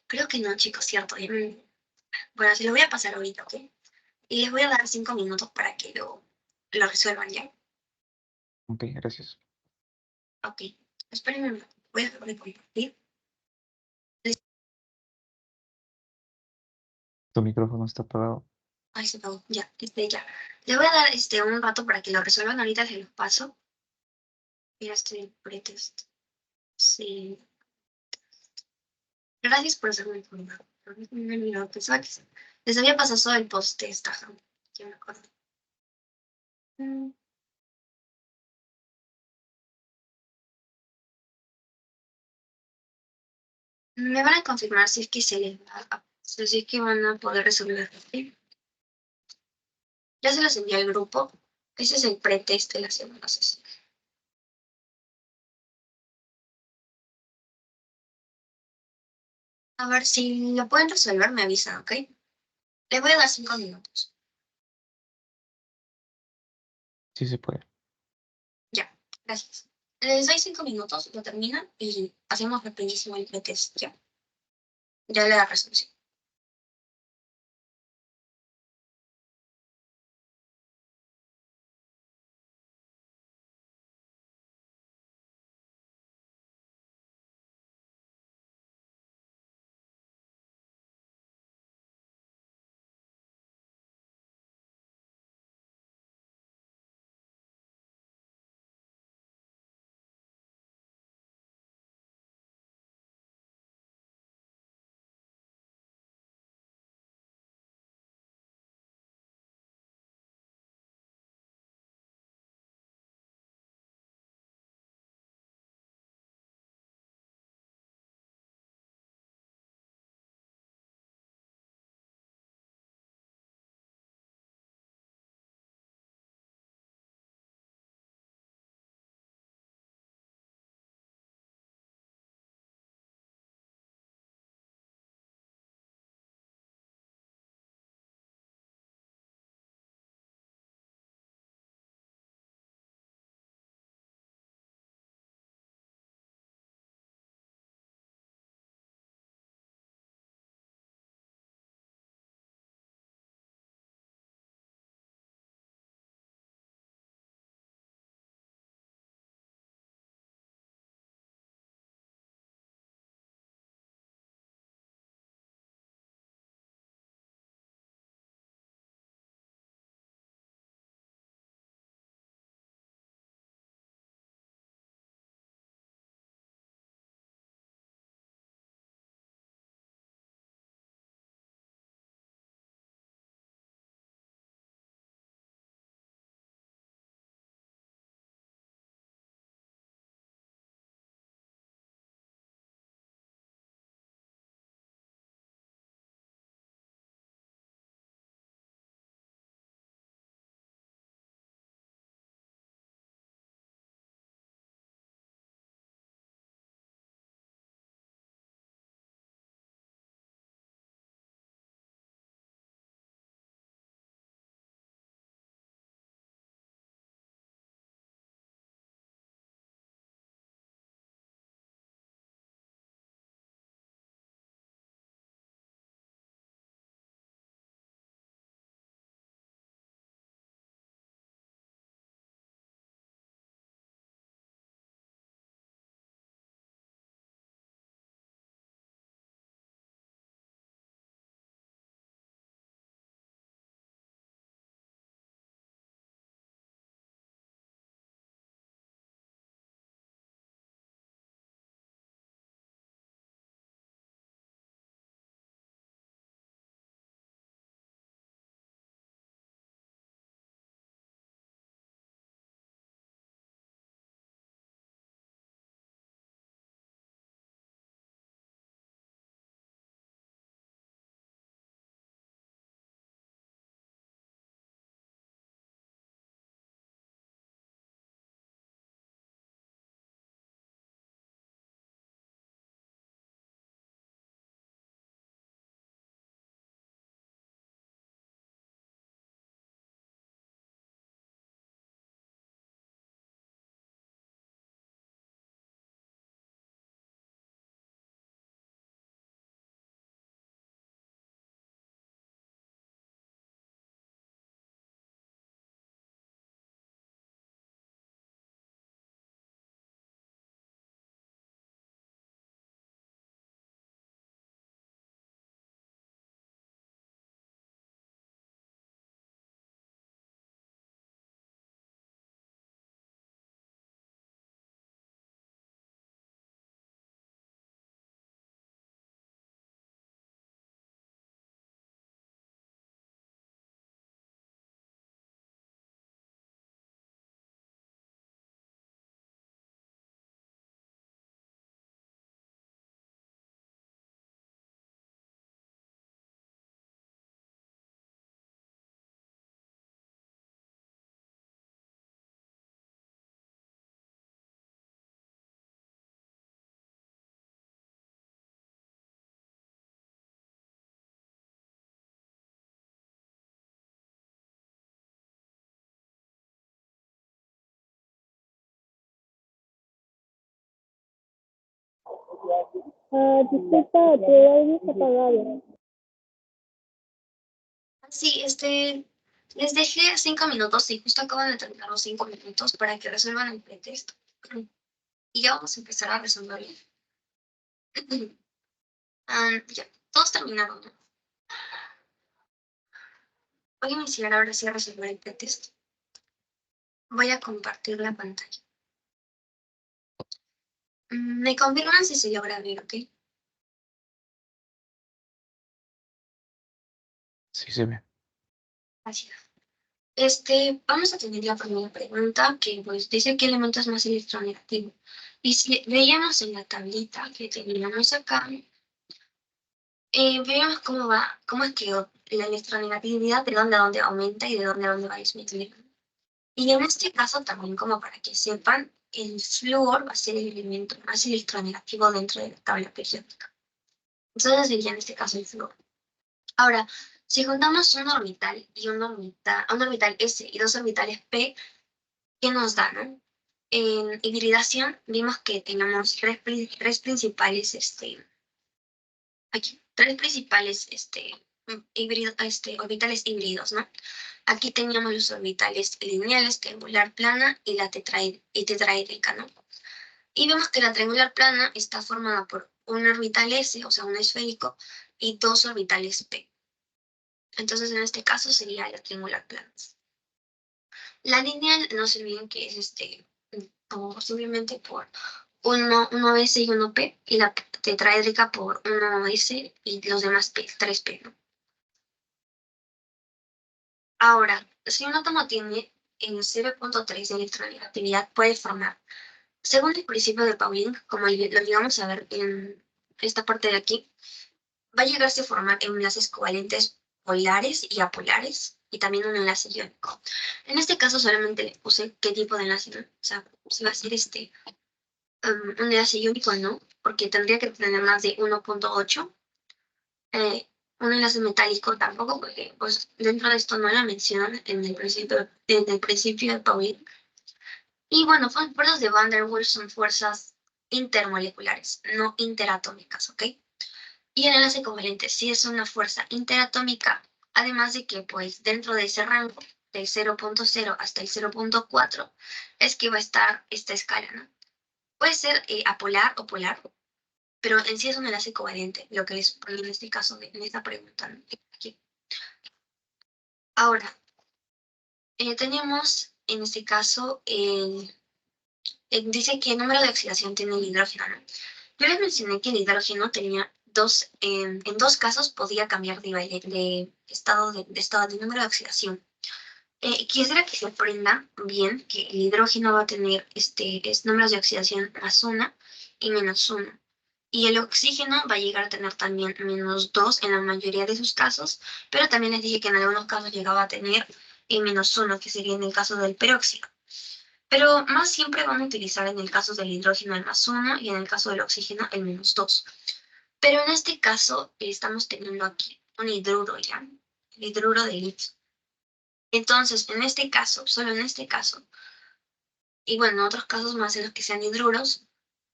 Creo que no, chicos, cierto. Bueno, se lo voy a pasar ahorita, ¿ok? Y les voy a dar 5 minutos para que lo resuelvan, ¿ya? Ok, gracias. Ok. Espérenme un rato. Voy a dejar de compartir. Tu micrófono está apagado. Ay, se apagó. Ya, ya. Les voy a dar un rato para que lo resuelvan. Ahorita se los paso. Mira, estoy pretest. Sí. Gracias por hacerme informar. Me he olvidado. Pensaba que les había pasado solo el post-test. Ajá. Ya me acuerdo. Mm, Me van a confirmar si es que se les va si es que van a poder resolver. ¿Sí? Ya se los envié al grupo. Ese es el pretest de la segunda sesión. A ver si lo pueden resolver, me avisan, ¿ok? Les voy a dar 5 minutos. Sí se puede. Ya, gracias. Les doy 5 minutos, lo terminan y hacemos rapidísimo el pretest, ya. Ya la resolución. Disculpa, tu audio está apagado. Sí, les dejé 5 minutos y justo acaban de terminar los 5 minutos para que resuelvan el pretexto. Y ya vamos a empezar a resolverlo. Ya, todos terminaron, ¿no? Voy a iniciar ahora sí a resolver el pretexto. Voy a compartir la pantalla. Me confirman si se logra ver, ¿ok? Sí se ve. Gracias. Vamos a tener la primera pregunta que pues dice qué elemento es más electronegativo. Y si veíamos en la tablita que teníamos acá, veamos cómo es que la electronegatividad de dónde a dónde aumenta y de dónde a dónde va disminuyendo. Y en este caso también, como para que sepan, el flúor va a ser el elemento más electronegativo dentro de la tabla periódica. Entonces sería en este caso el flúor. Ahora, si juntamos un orbital y un orbital S y dos orbitales P, ¿qué nos da, no? En hibridación vimos que tenemos tres principales, orbitales híbridos, ¿no? Aquí teníamos los orbitales lineales, triangular plana y la tetraédrica, ¿no? Y vemos que la triangular plana está formada por un orbital S, o sea, un esférico, y dos orbitales P. Entonces, en este caso sería la triangular plana. La lineal, no se olviden que es o simplemente por uno S y uno P, y la tetraédrica por uno S y los demás P, 3P, ¿no? Ahora, si un átomo tiene el 0.3 de electronegatividad, puede formar, según el principio de Pauling, como lo llegamos a ver en esta parte de aquí, va a llegarse a formar enlaces covalentes polares y apolares, y también un enlace iónico. En este caso solamente le puse qué tipo de enlace, ¿no? O sea, si va a ser un enlace iónico, no, porque tendría que tener más de 1.8. Un enlace metálico tampoco, porque pues dentro de esto no la mencionan en el principio de Pauling. Y bueno, fuerzas de Van der Waals son fuerzas intermoleculares, no interatómicas, ¿ok? Y el enlace covalente sí es una fuerza interatómica, además de que pues dentro de ese rango del 0.0 hasta el 0.4 es que va a estar esta escala, ¿no? Puede ser apolar o polar, pero en sí es un enlace covalente, lo que es en este caso, en esta pregunta, ¿no? Aquí. Ahora, tenemos en este caso, dice que el número de oxidación tiene el hidrógeno, ¿no? Yo les mencioné que el hidrógeno tenía en dos casos podía cambiar de estado de número de oxidación. Quisiera que se aprendan bien que el hidrógeno va a tener números de oxidación +1 y -1. Y el oxígeno va a llegar a tener también -2 en la mayoría de sus casos, pero también les dije que en algunos casos llegaba a tener -1, que sería en el caso del peróxido. Pero más siempre van a utilizar en el caso del hidrógeno el +1 y en el caso del oxígeno el -2. Pero en este caso estamos teniendo aquí un hidruro, ¿ya? El hidruro de litio. Entonces, en este caso, solo en este caso, y bueno, en otros casos más en los que sean hidruros,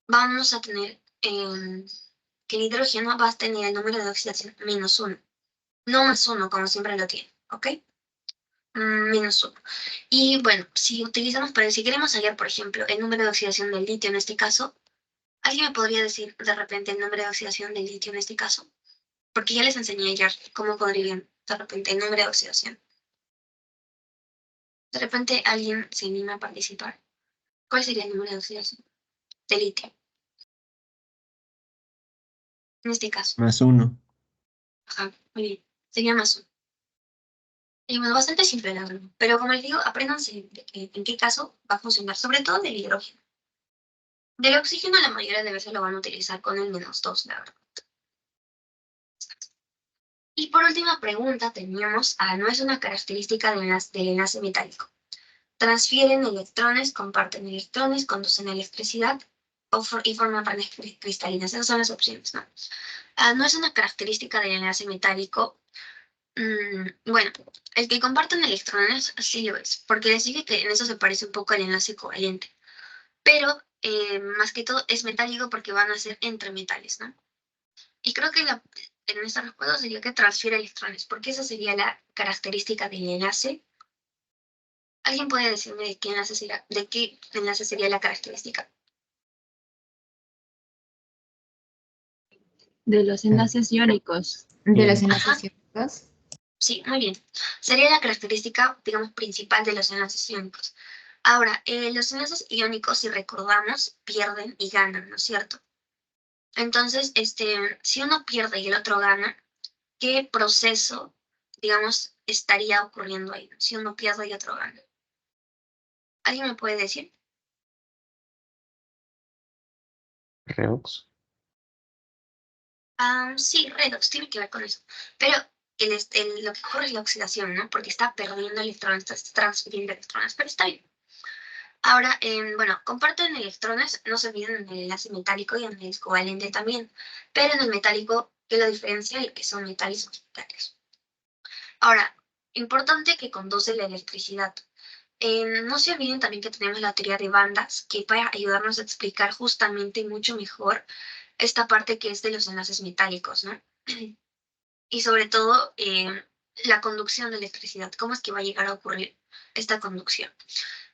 vamos a tener que el hidrógeno va a tener el número de oxidación -1, no +1 como siempre lo tiene, ¿ok? -1. Y bueno, si queremos hallar, por ejemplo, el número de oxidación del litio en este caso, ¿alguien me podría decir de repente el número de oxidación del litio en este caso? Porque ya les enseñé ayer cómo podrían de repente el número de oxidación. De repente alguien se anima a participar. ¿Cuál sería el número de oxidación de litio? En este caso. +1. Ajá, muy bien. Sería +1. Y bueno, bastante simple, la verdad. Pero como les digo, apréndanse en qué caso va a funcionar, sobre todo del hidrógeno. Del oxígeno la mayoría de veces lo van a utilizar con el -2, la verdad. Y por última pregunta teníamos, no es una característica del enlace metálico. Transfieren electrones, comparten electrones, conducen electricidad y forman paneles cristalinas. Esas son las opciones, ¿no? No es una característica del enlace metálico. Bueno, el que comparten electrones sí lo es, porque les dije que en eso se parece un poco al enlace covalente. Pero más que todo es metálico porque van a ser entre metales, ¿no? Y creo que en esta respuesta sería que transfiere electrones, porque esa sería la característica del enlace. ¿Alguien puede decirme de qué enlace sería la característica? De los enlaces iónicos. De los Iónicos. enlaces iónicos. Sí, muy bien. Sería la característica, digamos, principal de los enlaces iónicos. Ahora, los enlaces iónicos, si recordamos, pierden y ganan, ¿no es cierto? Entonces, si uno pierde y el otro gana, ¿qué proceso, digamos, estaría ocurriendo ahí? Si uno pierde y otro gana. ¿Alguien me puede decir? Redox. Sí, redox, tiene que ver con eso. Pero lo que ocurre es la oxidación, ¿no? Porque está perdiendo electrones, está transfiriendo electrones, pero está bien. Ahora, bueno, comparten electrones, no se olviden en el enlace metálico y en el covalente también. Pero en el metálico, ¿qué lo diferencia? El que son metales o metales. Ahora, importante que conduce la electricidad. No se olviden también que tenemos la teoría de bandas, que para ayudarnos a explicar justamente mucho mejor esta parte que es de los enlaces metálicos, ¿no? Y sobre todo, la conducción de electricidad, cómo es que va a llegar a ocurrir esta conducción.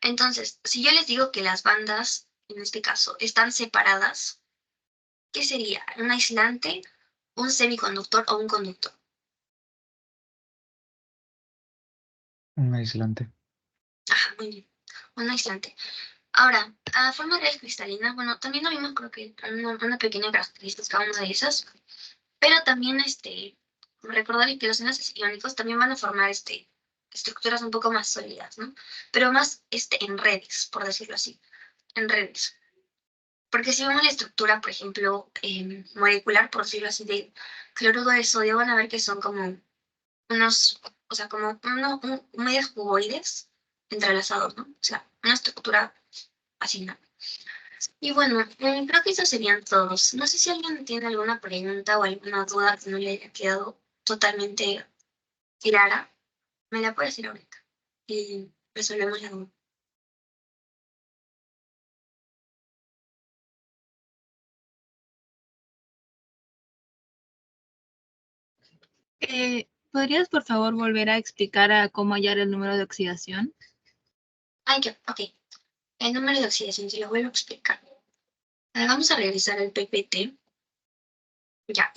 Entonces, si yo les digo que las bandas, en este caso, están separadas, ¿qué sería? ¿Un aislante, un semiconductor o un conductor? Un aislante. Ajá, muy bien. Un aislante. Ahora, a forma real cristalina, bueno, también lo vimos, creo que una pequeña característica, una de esas, pero también recordar que los enlaces iónicos también van a formar estructuras un poco más sólidas, ¿no? Pero más en redes, por decirlo así, en redes. Porque si vemos la estructura, por ejemplo, molecular, por decirlo así, de cloruro de sodio, van a ver que son como unos, o sea, como medias cuboides entrelazados, ¿no? O sea, una estructura así, ¿no? Y bueno, creo que esos serían todos. No sé si alguien tiene alguna pregunta o alguna duda que no le haya quedado totalmente clara. Me la puede decir ahorita y resolvemos la duda. ¿Podrías, por favor, volver a explicar a cómo hallar el número de oxidación? Ay, ok. El número de oxidación, si lo vuelvo a explicar. Vamos a revisar el PPT. Ya,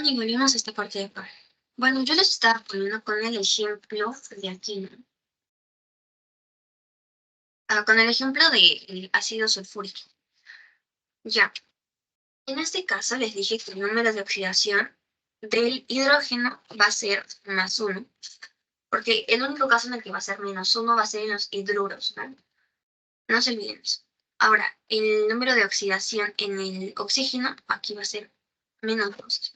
y volvemos a esta parte de acá. Bueno, yo les estaba poniendo con el ejemplo de aquí, ¿no? Con el ejemplo del ácido sulfúrico. Ya. En este caso les dije que el número de oxidación del hidrógeno va a ser +1, porque el único caso en el que va a ser -1 va a ser en los hidruros, ¿no? No se olviden eso. Ahora, el número de oxidación en el oxígeno, aquí va a ser -2.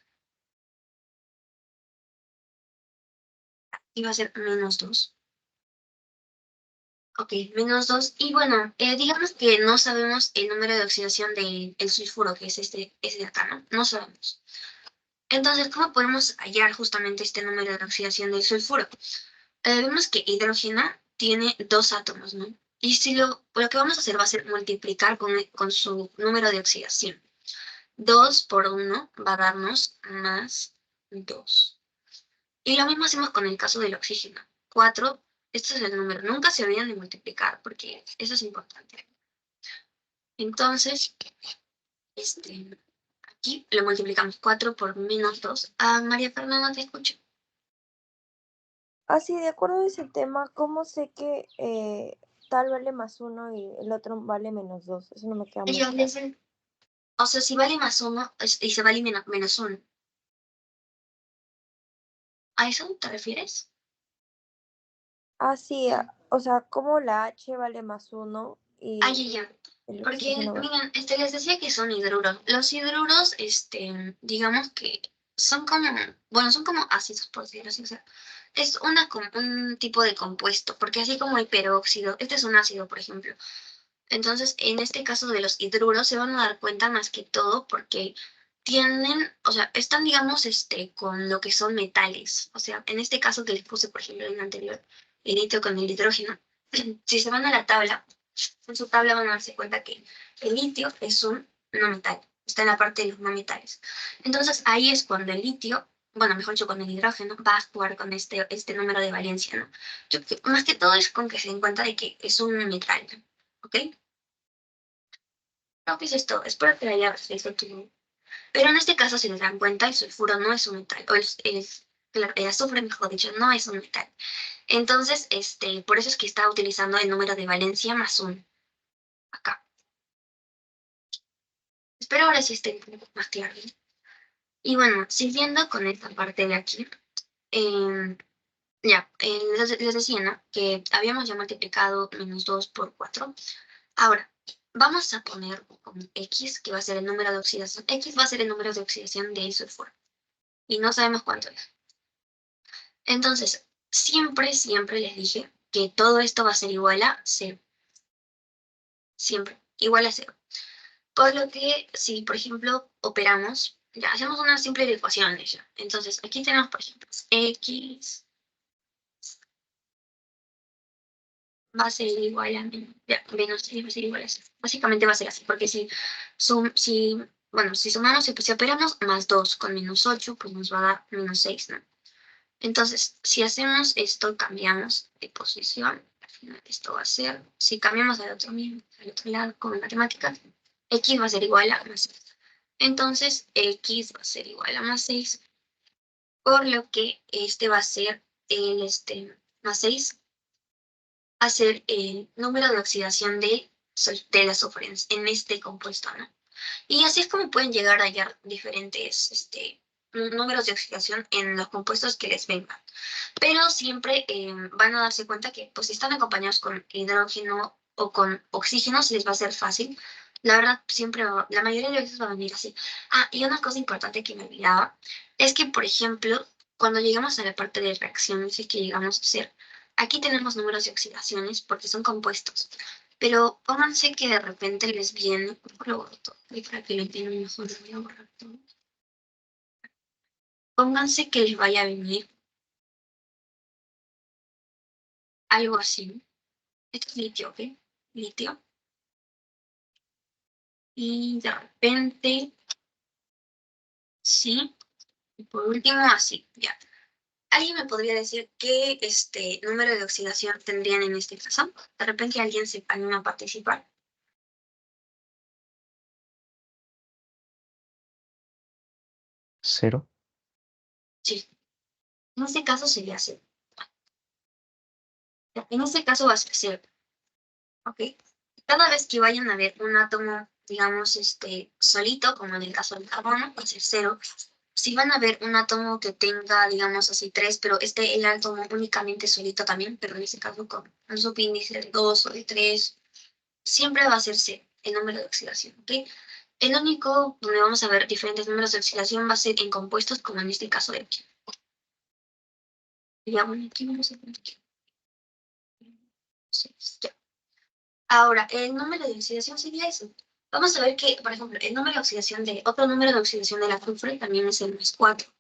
Aquí va a ser -2. Ok, -2. Y bueno, digamos que no sabemos el número de oxidación del sulfuro, que es ese de acá, ¿no? No sabemos. Entonces, ¿cómo podemos hallar justamente este número de oxidación del sulfuro? Vemos que hidrógeno tiene 2 átomos, ¿no? Y si lo que vamos a hacer va a ser multiplicar con su número de oxidación. 2 por 1 va a darnos +2. Y lo mismo hacemos con el caso del oxígeno. 4, este es el número. Nunca se olviden de multiplicar porque eso es importante. Entonces, aquí lo multiplicamos 4 por -2. María Fernanda, te escucho. Así, de acuerdo a ese tema, ¿cómo sé que tal vale +1 y el otro vale -2? Eso no me queda muy Ellos claro. dicen, o sea, si vale +1 y se vale -1. ¿A eso te refieres? Sí, o sea, ¿cómo la H vale +1 Ah, y ya. el Porque, oxígeno vale? miren, les decía que son hidruros. Los hidruros, digamos que son como, bueno, son como ácidos, por decirlo así. O sea, es un tipo de compuesto, porque así como el peróxido, este es un ácido, por ejemplo. Entonces, en este caso de los hidruros, se van a dar cuenta más que todo porque tienen, o sea, están, digamos, con lo que son metales. O sea, en este caso que les puse, por ejemplo, en el anterior, el litio con el hidrógeno, si se van a la tabla, En su tabla van a darse cuenta que el litio es un no metal, está en la parte de los no metales. Entonces ahí es cuando el litio, bueno, mejor dicho, con el hidrógeno, va a jugar con este número de valencia, ¿no? Más que todo es con que se den cuenta de que es un metal, ¿no? ¿Ok? No, pues es todo. Espero que haya resuelto tu... Pero en este caso, si les dan cuenta, el sulfuro no es un metal, o el azufre, mejor dicho, no es un metal. Entonces, por eso es que está utilizando el número de valencia más 1. Acá. Espero ahora sí esté un poco más claro. Y bueno, siguiendo con esta parte de aquí, ya, les decía, ¿no? Que habíamos ya multiplicado menos 2 por 4. Ahora, vamos a poner como X, que va a ser el número de oxidación. X va a ser el número de oxidación del sulfuro. Y no sabemos cuánto es. Entonces, siempre les dije que todo esto va a ser igual a 0. Siempre, igual a 0. Por lo que, si por ejemplo operamos, ya hacemos una simple ecuación de ella. Entonces, aquí tenemos, por ejemplo, X va a ser igual a menos 6 va a ser igual a 0. Básicamente va a ser así, porque si sumamos, si operamos más 2 con menos 8, pues nos va a dar menos 6, ¿no? Entonces, si hacemos esto, cambiamos de posición, al final esto va a ser, si cambiamos al otro lado con matemáticas, X va a ser igual a más 6. Entonces, X va a ser igual a más 6, por lo que este va a ser el más 6, va a ser el número de oxidación de las azufre en este compuesto, ¿no? Y así es como pueden llegar a hallar diferentes números de oxidación en los compuestos que les vengan. Pero siempre van a darse cuenta que pues si están acompañados con hidrógeno o con oxígeno, se les va a hacer fácil. La verdad, siempre, la mayoría de veces va a venir así. Ah, y una cosa importante que me olvidaba, es que, por ejemplo, cuando llegamos a la parte de reacciones y que llegamos a hacer, aquí tenemos números de oxidaciones porque son compuestos. Pero pónganse que de repente les viene, lo borro todo, y para que lo entiendan mejor, lo voy a borrar todo. Pónganse que les vaya a venir algo así. Esto es litio, ¿ok? Litio. Y de repente, sí. Y por último, así, ya. ¿Alguien me podría decir qué número de oxidación tendrían en este caso? De repente alguien se anima a participar. 0. Sí. En este caso sería 0. En este caso va a ser 0. ¿Ok? Cada vez que vayan a ver un átomo, digamos, solito, como en el caso del carbono, va a ser 0. Si van a ver un átomo que tenga, digamos así, 3, pero el átomo únicamente solito también, pero en este caso con un subíndice de 2 o de 3, siempre va a ser 0, el número de oxidación, ¿ok? El único donde vamos a ver diferentes números de oxidación va a ser en compuestos, como en este caso de aquí. Ya, bueno, aquí vamos a poner aquí. 6, ya. Ahora, el número de oxidación sería eso. Vamos a ver que, por ejemplo, el número de oxidación otro número de oxidación del azufre también es el más 4.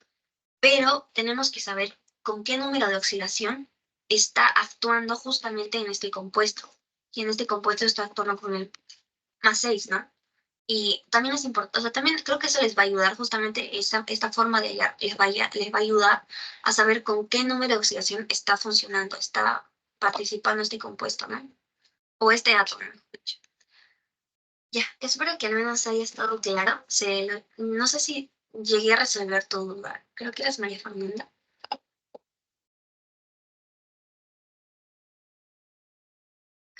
Pero tenemos que saber con qué número de oxidación está actuando justamente en este compuesto. Y en este compuesto está actuando con el más 6, ¿no? Y también es importante, o sea, también creo que eso les va a ayudar, justamente esta forma de hallar, les va a ayudar a saber con qué número de oxidación está funcionando, está participando este compuesto, ¿no? O este átomo. Ya, espero que al menos haya estado claro. No sé si llegué a resolver tu duda. Creo que eres María Fernanda.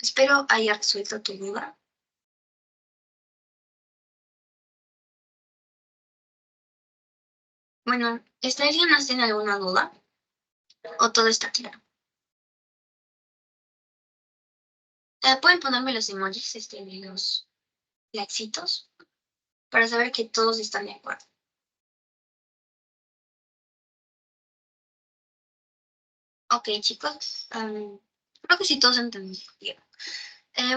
Espero haya resuelto tu duda. Bueno, ¿está alguien más tiene alguna duda? ¿O todo está claro? ¿Pueden ponerme los emojis, los likecitos? Para saber que todos están de acuerdo. Ok, chicos. Creo que sí todos entendieron.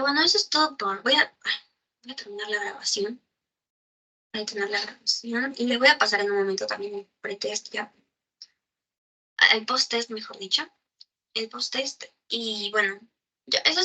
Bueno, eso es todo voy a terminar la grabación. Voy a terminar la grabación. Y le voy a pasar en un momento también el pretest ya. El post-test, mejor dicho. El post-test. Y bueno, ya, eso es